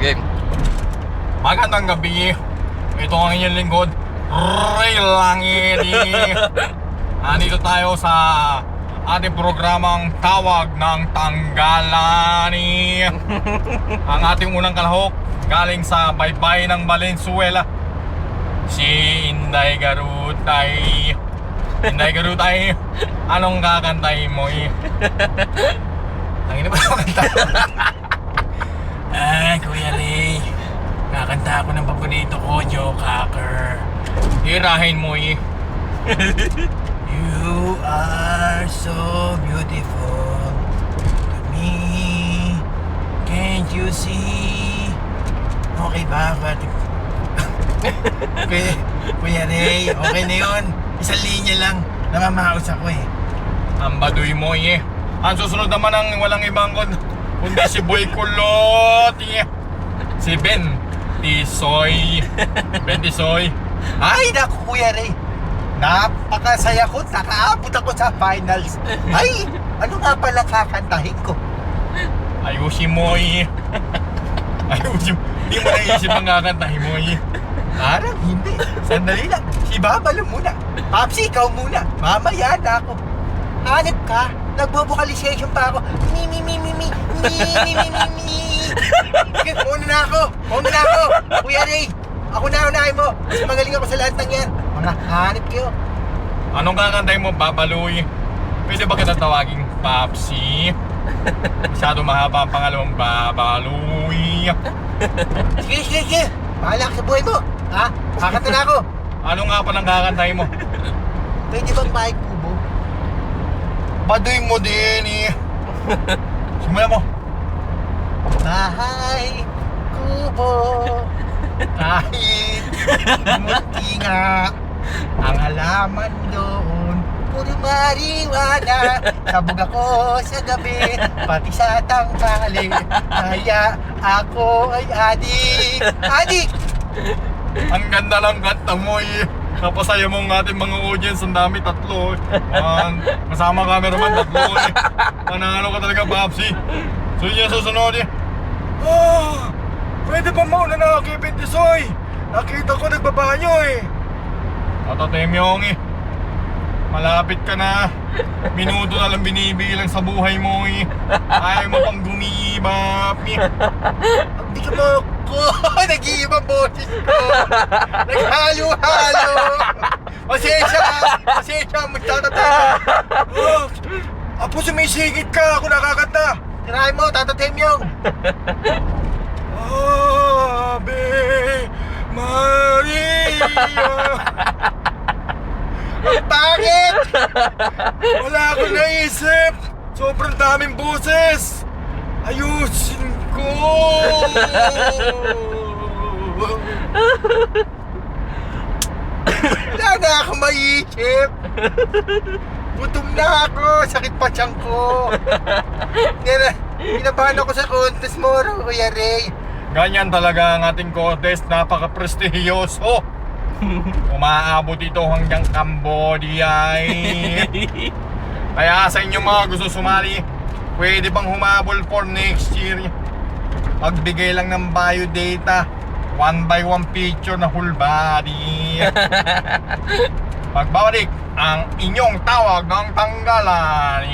Game. Magandang gabi. Ito ang inyong lingkod, Ray Langit. Nandito tayo sa ating programang Tawag ng Tanggalan. Ang ating unang kalahok galing sa baybay ng Valenzuela, si Inday Garutay. Inday Garutay, anong kakantahin mo? Ang ina ba kanta? Kuya Ray, kakanta ako ng paborito ko, Joe Cocker. Hirahin mo You are so beautiful to me. Can't you see? Okay ba? Okay, Kuya Ray, okay na yun. Isang linya lang, namamaos ako Ang baduy mo Ang susunod naman ang walang ibang kundi si Boy Kulot. Si Ben Tisoy. Ben Tisoy. Ay, naku Kuya Ray, napakasaya ko, nakaabot ako sa finals. Ay, ano nga pala kakantahin ko? Ayusin mo Ayusin mo. Hindi mo naisip ang kakantahin mo Parang hindi. Sandali lang, si Babalo muna. Papsi, ikaw muna. Mamaya na ako. Hanip ka, nagbo-vocalization pa ako. Mauna na ako. Kuya Ray, ako na unahin mo. Mas magaling ako sa lahat ng yan. Mga hanip kayo. Anong kakantahin mo, Babaloy? Pwede ba kita tawaging Papsi? Masyado mahaba ang pangalawang Babaloy. Sige. Bahala ka sa buhay mo. Ha? Kakanta na ako. Ano nga pa lang kakantahin mo? Pwede bang Mike Kubo? Baduy mo din Simula mo. Bahay Kubo, kahit munti nga ang halaman doon, puro mariwana. Sabog ako sa gabi, pati sa tanghali, kaya ako ay adik. Ang ganda ng kanta mo Napasaya mo ng ating mga audience. Ang dami, 3 kasama cameraman, 3 Manalo ka talaga, Papsi. So yun yung susunod pwede pa mauna na kay Ben Tisoy. Nakita ko nagbabanyo Tatatemyong malapit ka na. Minuto na lang binibilang sa buhay mo Ayaw mo pang gumibap Hindi ka mo ko. Nag-iibang boses ko. Naghalo-halo. Pasensya, magtatatay. Apo, sumisigit ka. Ako nakakanta. Tirahin mo, Tatatemyong. Ave Maria. Ang pangit! Wala akong naisip. Sobrang daming boses. Ayusin ko. Wala na akong maiisip. Gutom na ako. Sakit pa tiyan ko. Ginabahan ako sa contest mo, Kuya Ray. Ganyan talaga ang ating contest. Napaka-prestigiyoso. Umaabot ito hanggang Cambodia Kaya sa inyo mga gusto sumali, pwede bang humabol for next year? Magbigay lang ng biodata, 1x1 picture na whole body. Pagbalik ang inyong Tawag ng Tanggalan.